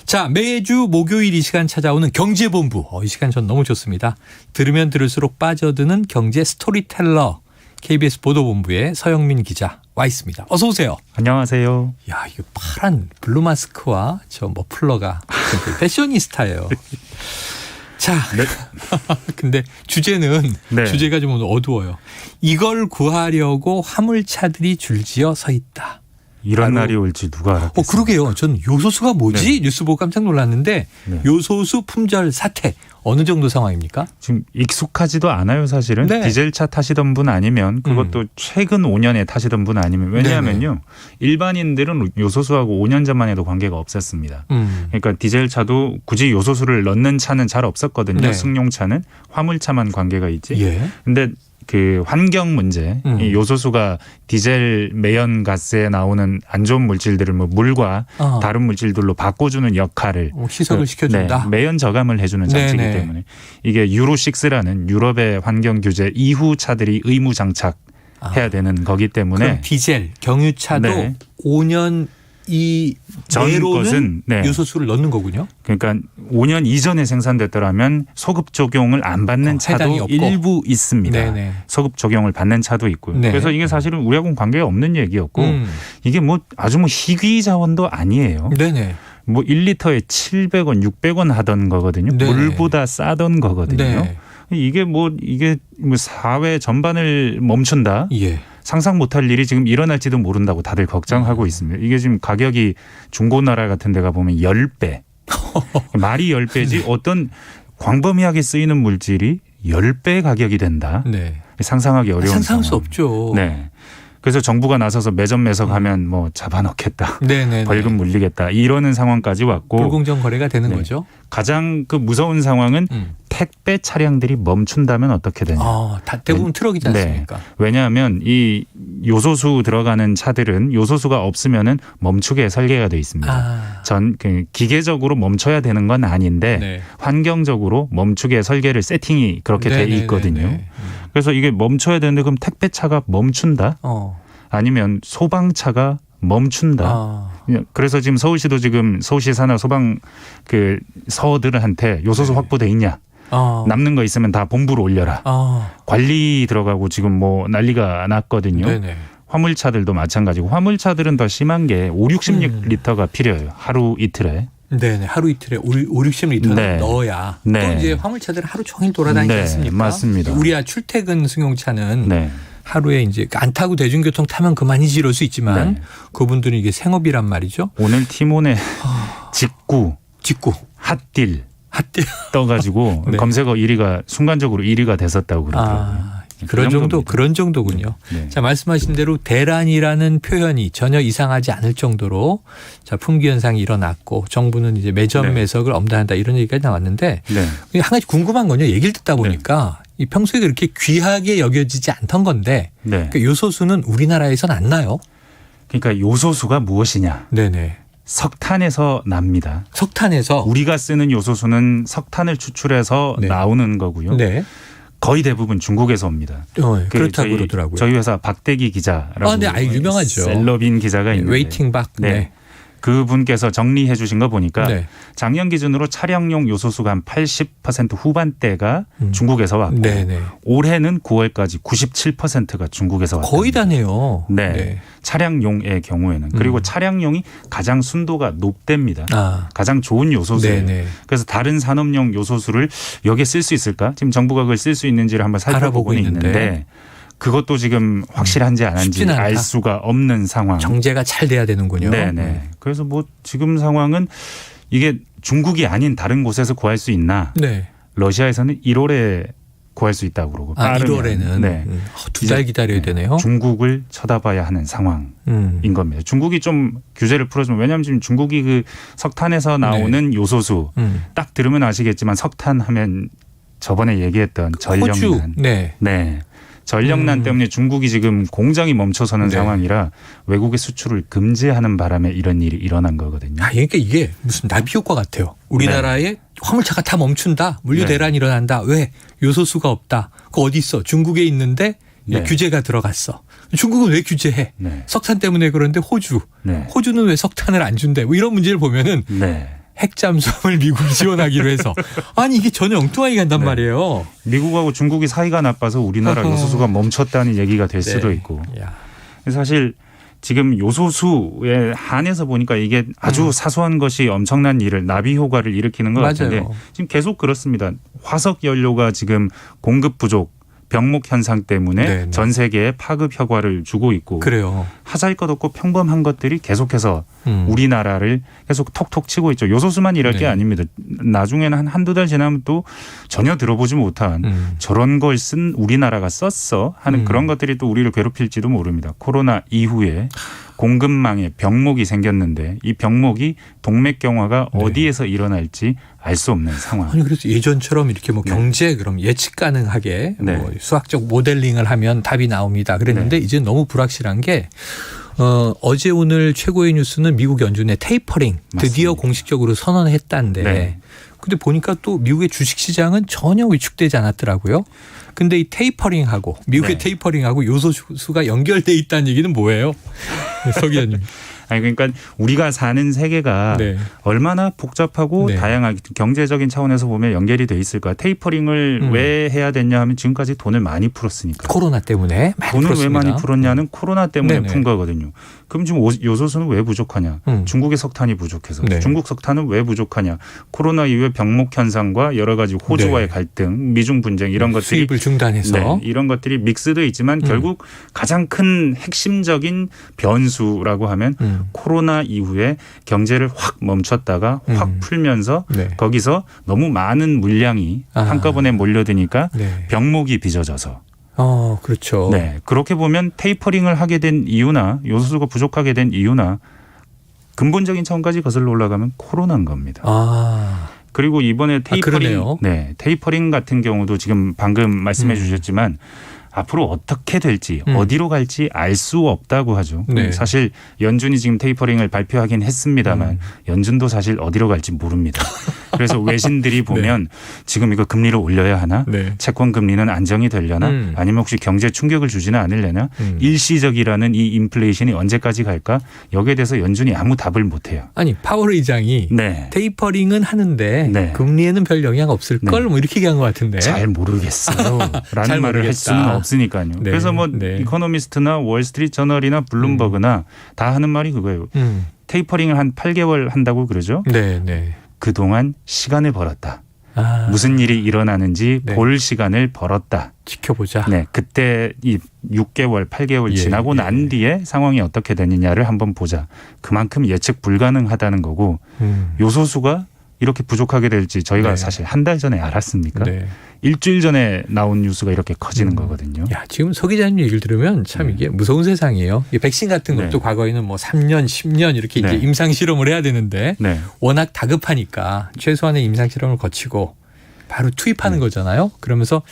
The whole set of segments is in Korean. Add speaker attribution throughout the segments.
Speaker 1: 자, 매주 목요일 이 시간 찾아오는 경제본부. 이 시간 전 너무 좋습니다. 들으면 들을수록 빠져드는 경제 스토리텔러. KBS 보도본부의 서영민 기자 와 있습니다. 어서 오세요.
Speaker 2: 안녕하세요.
Speaker 1: 야, 이거 파란 블루 마스크와 저 머플러가 패셔니스타예요. 자, 네. 근데 주제는
Speaker 2: 네.
Speaker 1: 주제가 좀 어두워요. 이걸 구하려고 화물차들이 줄지어 서 있다.
Speaker 2: 이런 날이 올지 누가 알았겠어요.
Speaker 1: 그러게요. 전 요소수가 뭐지?
Speaker 2: 네.
Speaker 1: 뉴스 보고 깜짝 놀랐는데
Speaker 2: 네.
Speaker 1: 요소수 품절 사태 어느 정도 상황입니까?
Speaker 2: 지금 익숙하지도 않아요, 사실은.
Speaker 1: 네.
Speaker 2: 디젤차 타시던 분 아니면 그것도 최근 5년에 타시던 분 아니면 왜냐하면요. 일반인들은 요소수하고 5년 전만 해도 관계가 없었습니다. 그러니까 디젤차도 굳이 요소수를 넣는 차는 잘 없었거든요.
Speaker 1: 네.
Speaker 2: 승용차는 화물차만 관계가 있지.
Speaker 1: 예.
Speaker 2: 근데 그 환경 문제, 이 요소수가 디젤 매연가스에 나오는 안 좋은 물질들을 뭐 물과 다른 물질들로 바꿔주는 역할을
Speaker 1: 희석을 시켜준다.
Speaker 2: 네, 매연 저감을 해주는 장치이기
Speaker 1: 네네.
Speaker 2: 때문에 이게 유로6라는 유럽의 환경 규제 이후 차들이 의무 장착해야 되는 거기 때문에
Speaker 1: 그럼 디젤 경유차도
Speaker 2: 네.
Speaker 1: 5년 이
Speaker 2: 전
Speaker 1: 내로는
Speaker 2: 것은 네.
Speaker 1: 요소수를 넣는 거군요.
Speaker 2: 그러니까 5년 이전에 생산됐더라면 소급 적용을 안 받는 차도 일부 있습니다.
Speaker 1: 네네.
Speaker 2: 소급 적용을 받는 차도 있고요.
Speaker 1: 네.
Speaker 2: 그래서 이게 사실은 우리하고는 관계가 없는 얘기였고 이게 뭐 아주 뭐 희귀 자원도 아니에요.
Speaker 1: 네네.
Speaker 2: 뭐 1리터에 700원, 600원 하던 거거든요.
Speaker 1: 네네.
Speaker 2: 물보다 싸던 거거든요.
Speaker 1: 네.
Speaker 2: 이게 뭐 사회 전반을 멈춘다.
Speaker 1: 예.
Speaker 2: 상상 못할 일이 지금 일어날지도 모른다고 다들 걱정하고 있습니다. 이게 지금 가격이 중고나라 같은 데 가보면 10배. 말이 10배지 어떤 광범위하게 쓰이는 물질이 10배 가격이 된다.
Speaker 1: 네.
Speaker 2: 상상하기 어려운
Speaker 1: 상상할
Speaker 2: 상황.
Speaker 1: 수 없죠.
Speaker 2: 네. 그래서 정부가 나서서 매점 매석하면 뭐 잡아넣겠다.
Speaker 1: 네네.
Speaker 2: 벌금 물리겠다. 이러는 상황까지 왔고.
Speaker 1: 불공정 거래가 되는
Speaker 2: 네.
Speaker 1: 거죠.
Speaker 2: 가장 그 무서운 상황은 택배 차량들이 멈춘다면 어떻게 되냐.
Speaker 1: 대부분 트럭이지 않습니까?
Speaker 2: 네. 왜냐하면 이 요소수 들어가는 차들은 요소수가 없으면은 멈추게 설계가 되어 있습니다. 그 기계적으로 멈춰야 되는 건 아닌데
Speaker 1: 네.
Speaker 2: 환경적으로 멈추게 설계를 세팅이 그렇게 돼 있거든요. 그래서 이게 멈춰야 되는데 그럼 택배차가 멈춘다? 아니면 소방차가 멈춘다. 그래서 지금 서울시도 지금 서울시 산하 소방 그 서들한테 요소수 확보돼 있냐. 남는 거 있으면 다 본부로 올려라. 관리 들어가고 지금 뭐 난리가 났거든요.
Speaker 1: 네네.
Speaker 2: 화물차들도 마찬가지고 화물차들은 더 심한 게 5, 60리터가 필요해요. 하루 이틀에.
Speaker 1: 네네. 하루 이틀에 5, 60리터를
Speaker 2: 네.
Speaker 1: 넣어야
Speaker 2: 네.
Speaker 1: 또 이제 화물차들은 하루 종일 돌아다니지
Speaker 2: 네.
Speaker 1: 않습니까?
Speaker 2: 맞습니다.
Speaker 1: 우리야 출퇴근 승용차는
Speaker 2: 네.
Speaker 1: 하루에 이제 안 타고 대중교통 타면 그만이지 이럴 수 있지만
Speaker 2: 네.
Speaker 1: 그분들은 이게 생업이란 말이죠.
Speaker 2: 오늘 티몬에 직구, 핫딜 떠가지고
Speaker 1: 네.
Speaker 2: 검색어 1위가 순간적으로 1위가 됐었다고 그러더라고요.
Speaker 1: 그런 정도군요.
Speaker 2: 네.
Speaker 1: 자, 말씀하신 대로 대란이라는 표현이 전혀 이상하지 않을 정도로 자, 품귀 현상이 일어났고 정부는 이제 매점 매석을 엄단한다 이런 얘기까지 나왔는데
Speaker 2: 네.
Speaker 1: 한 가지 궁금한 건요. 얘기를 듣다 보니까 이 평소에 그렇게 귀하게 여겨지지 않던 건데
Speaker 2: 네.
Speaker 1: 그러니까 요소수는 우리나라에선 안 나요.
Speaker 2: 그러니까 요소수가 무엇이냐.
Speaker 1: 네네.
Speaker 2: 석탄에서 납니다.
Speaker 1: 석탄에서
Speaker 2: 우리가 쓰는 요소수는 석탄을 추출해서
Speaker 1: 네.
Speaker 2: 나오는 거고요.
Speaker 1: 네.
Speaker 2: 거의 대부분 중국에서 옵니다.
Speaker 1: 그렇다고 그러더라고요.
Speaker 2: 저희 회사 박대기 기자라고
Speaker 1: 유명하죠.
Speaker 2: 셀럽인 기자가 있는데
Speaker 1: 웨이팅 박.
Speaker 2: 네. 그분께서 정리해 주신 거 보니까
Speaker 1: 네.
Speaker 2: 작년 기준으로 차량용 요소수가 한 80% 후반대가 중국에서 왔고
Speaker 1: 네네.
Speaker 2: 올해는 9월까지 97%가 중국에서 왔다.
Speaker 1: 거의 다네요.
Speaker 2: 네.
Speaker 1: 네.
Speaker 2: 차량용의 경우에는. 그리고 차량용이 가장 순도가 높답니다. 가장 좋은 요소수예요.
Speaker 1: 네네.
Speaker 2: 그래서 다른 산업용 요소수를 여기에 쓸 수 있을까? 지금 정부가 그걸 쓸 수 있는지를 한번 살펴보고 있는데 그것도 지금 확실한지 안 한지 알 수가 없는 상황.
Speaker 1: 정제가 잘 돼야 되는군요.
Speaker 2: 네네. 그래서 뭐 지금 상황은 이게 중국이 아닌 다른 곳에서 구할 수 있나?
Speaker 1: 네.
Speaker 2: 러시아에서는 1월에 구할 수 있다고 그러고.
Speaker 1: 1월에는
Speaker 2: 네.
Speaker 1: 2달 기다려야 되네요.
Speaker 2: 중국을 쳐다봐야 하는 상황인 겁니다. 중국이 좀 규제를 풀어주면 왜냐하면 지금 중국이 그 석탄에서 나오는 요소수 딱 들으면 아시겠지만 석탄 하면 저번에 얘기했던 전력난. 네. 전력난 때문에 중국이 지금 공장이 멈춰서는 상황이라 외국의 수출을 금지하는 바람에 이런 일이 일어난 거거든요.
Speaker 1: 그러니까 이게 무슨 나비 효과 같아요. 우리나라에 화물차가 다 멈춘다. 물류 대란이 일어난다. 왜? 요소수가 없다. 그거 어디 있어? 중국에 있는데 규제가 들어갔어. 중국은 왜 규제해? 석탄 때문에 그런데 호주는 왜 석탄을 안 준대? 뭐 이런 문제를 보면은 핵잠수함을 미국이 지원하기로 해서 아니 이게 전혀 엉뚱하게 간단 말이에요.
Speaker 2: 미국하고 중국이 사이가 나빠서 우리나라 요소수가 멈췄다는 얘기가 될 수도 있고. 사실 지금 요소수에 한해서 보니까 이게 아주 사소한 것이 엄청난 일을 나비 효과를 일으키는 것 같은데 지금 계속 그렇습니다. 화석 연료가 지금 공급 부족. 병목 현상 때문에 전 세계에 파급 효과를 주고 있고
Speaker 1: 그래요.
Speaker 2: 하잘 것 없고 평범한 것들이 계속해서 우리나라를 계속 톡톡 치고 있죠. 요소수만 이럴 게 아닙니다. 나중에는 한두 달 지나면 또 전혀 들어보지 못한 저런 걸 쓴 우리나라가 썼어 하는 그런 것들이 또 우리를 괴롭힐지도 모릅니다. 코로나 이후에 공급망에 병목이 생겼는데 이 병목이 동맥경화가 어디에서 일어날지 알 수 없는 상황.
Speaker 1: 아니 그래서 예전처럼 이렇게 뭐 경제 그럼 예측 가능하게 뭐 수학적 모델링을 하면 답이 나옵니다. 그랬는데 이제 너무 불확실한 게 어제 오늘 최고의 뉴스는 미국 연준의 테이퍼링 드디어 공식적으로 선언했다는데 근데 보니까 또 미국의 주식시장은 전혀 위축되지 않았더라고요. 근데 이 테이퍼링하고 미국의 테이퍼링하고 요소수가 연결돼 있다는 얘기는 뭐예요? 서 기자님.
Speaker 2: 아니 그러니까 우리가 사는 세계가 얼마나 복잡하고 다양하게 경제적인 차원에서 보면 연결이 돼 있을까. 테이퍼링을 왜 해야 됐냐 하면 지금까지 돈을 많이 풀었으니까.
Speaker 1: 코로나 때문에 많이
Speaker 2: 돈을
Speaker 1: 풀었습니다.
Speaker 2: 왜 많이 풀었냐는 코로나 때문에 푼 거거든요. 그럼 지금 요소수는 왜 부족하냐. 중국의 석탄이 부족해서. 중국 석탄은 왜 부족하냐. 코로나 이후에 병목 현상과 여러 가지 호주와의 갈등, 미중 분쟁 이런 것들이.
Speaker 1: 수입을 중단해서.
Speaker 2: 이런 것들이 믹스도 있지만 결국 가장 큰 핵심적인 변수라고 하면 코로나 이후에 경제를 확 멈췄다가 확 풀면서 거기서 너무 많은 물량이 한꺼번에 몰려드니까 병목이 빚어져서.
Speaker 1: 그렇죠.
Speaker 2: 네. 그렇게 보면 테이퍼링을 하게 된 이유나 요소수가 부족하게 된 이유나 근본적인 차원까지 거슬러 올라가면 코로나인 겁니다. 그리고 이번에 테이퍼링 같은 경우도 지금 방금 말씀해 주셨지만 앞으로 어떻게 될지 어디로 갈지 알 수 없다고 하죠. 사실 연준이 지금 테이퍼링을 발표하긴 했습니다만 연준도 사실 어디로 갈지 모릅니다. 그래서 외신들이 보면 지금 이거 금리를 올려야 하나 채권 금리는 안정이 되려나 아니면 혹시 경제 충격을 주지는 않으려나 일시적이라는 이 인플레이션이 언제까지 갈까 여기에 대해서 연준이 아무 답을 못해요.
Speaker 1: 아니 파월 의장이 테이퍼링은 하는데 금리에는 별 영향 없을 걸 뭐 이렇게 얘기한 것 같은데.
Speaker 2: 잘 모르겠어요. 라는 말을 할 수는 없으니까요. 그래서 뭐 이코노미스트나 월스트리트 저널이나 블룸버그나 다 하는 말이 그거예요. 테이퍼링을 한 8개월 한다고 그러죠. 그동안 시간을 벌었다. 무슨 일이 일어나는지 볼 시간을 벌었다.
Speaker 1: 지켜보자.
Speaker 2: 그때 이 6개월, 8개월 지나고 난 뒤에 상황이 어떻게 되느냐를 한번 보자. 그만큼 예측 불가능하다는 거고 요소수가 이렇게 부족하게 될지 저희가 사실 한 달 전에 알았습니까? 일주일 전에 나온 뉴스가 이렇게 커지는 거거든요.
Speaker 1: 지금 서 기자님 얘기를 들으면 참 이게 무서운 세상이에요. 백신 같은 것도 과거에는 뭐 3년, 10년 이렇게 이제 임상 실험을 해야 되는데 워낙 다급하니까 최소한의 임상 실험을 거치고 바로 투입하는 거잖아요. 그러면서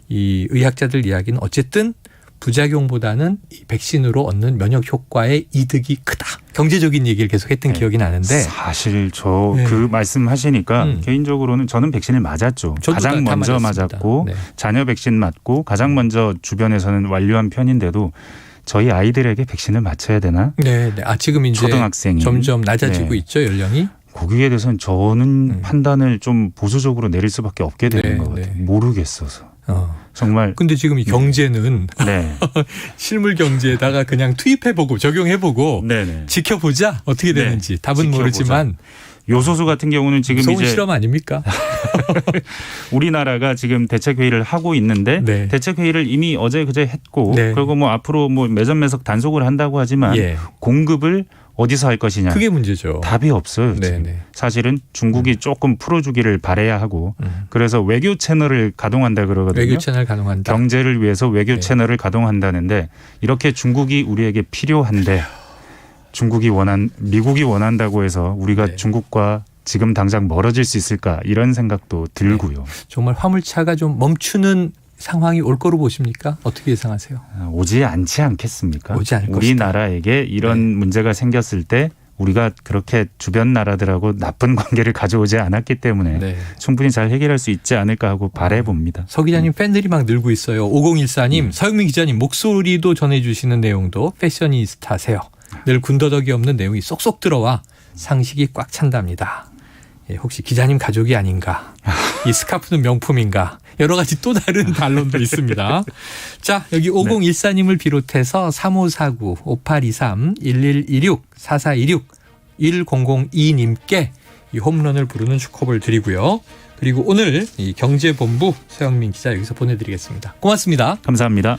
Speaker 1: 이 의학자들 이야기는 어쨌든 부작용보다는 이 백신으로 얻는 면역 효과의 이득이 크다. 경제적인 얘기를 계속 했던 기억이 나는데.
Speaker 2: 사실 저 그 말씀하시니까 개인적으로는 저는 백신을 맞았죠. 가장 먼저 맞았고 자녀 백신 맞고 가장 먼저 주변에서는 완료한 편인데도 저희 아이들에게 백신을 맞춰야 되나?
Speaker 1: 지금 이제
Speaker 2: 초등학생이
Speaker 1: 점점 낮아지고 있죠, 연령이.
Speaker 2: 거기에 대해서는 저는 판단을 좀 보수적으로 내릴 수밖에 없게 되는 것 같아요. 모르겠어서. 정말.
Speaker 1: 근데 지금 이 경제는 실물 경제에다가 그냥 투입해보고 적용해보고 지켜보자 어떻게 되는지 답은 모르지만
Speaker 2: 요소수 같은 경우는 지금
Speaker 1: 이제 실험 아닙니까?
Speaker 2: 우리나라가 지금 대책회의를 하고 있는데 대책회의를 이미 어제 그제 했고 그리고 뭐 앞으로 뭐 매점매석 단속을 한다고 하지만 공급을 어디서 할 것이냐.
Speaker 1: 그게 문제죠.
Speaker 2: 답이 없어요. 지금. 사실은 중국이 조금 풀어주기를 바라야 하고 그래서 외교 채널을 가동한다 그러거든요.
Speaker 1: 외교 채널 가동한다.
Speaker 2: 경제를 위해서 외교 채널을 가동한다는데 이렇게 중국이 우리에게 필요한데 미국이 원한다고 해서 우리가 중국과 지금 당장 멀어질 수 있을까 이런 생각도 들고요.
Speaker 1: 정말 화물차가 좀 멈추는 상황이 올 거로 보십니까? 어떻게 예상하세요?
Speaker 2: 오지 않지 않겠습니까?
Speaker 1: 오지 않을
Speaker 2: 우리나라에게 이런 문제가 생겼을 때 우리가 그렇게 주변 나라들하고 나쁜 관계를 가져오지 않았기 때문에 충분히 잘 해결할 수 있지 않을까 하고 바라봅니다.
Speaker 1: 서 기자님 팬들이 막 늘고 있어요. 5014님, 서영민 기자님 목소리도 전해주시는 내용도 패셔니스타세요. 늘 군더더기 없는 내용이 쏙쏙 들어와 상식이 꽉 찬답니다. 혹시 기자님 가족이 아닌가? 이 스카프는 명품인가? 여러 가지 또 다른 반론도 있습니다. 자, 여기 5014님을 비롯해서 3549, 5823, 1126, 4426, 1002님께 이 홈런을 부르는 축하를 드리고요. 그리고 오늘 이 경제본부 서영민 기자 여기서 보내드리겠습니다. 고맙습니다.
Speaker 2: 감사합니다.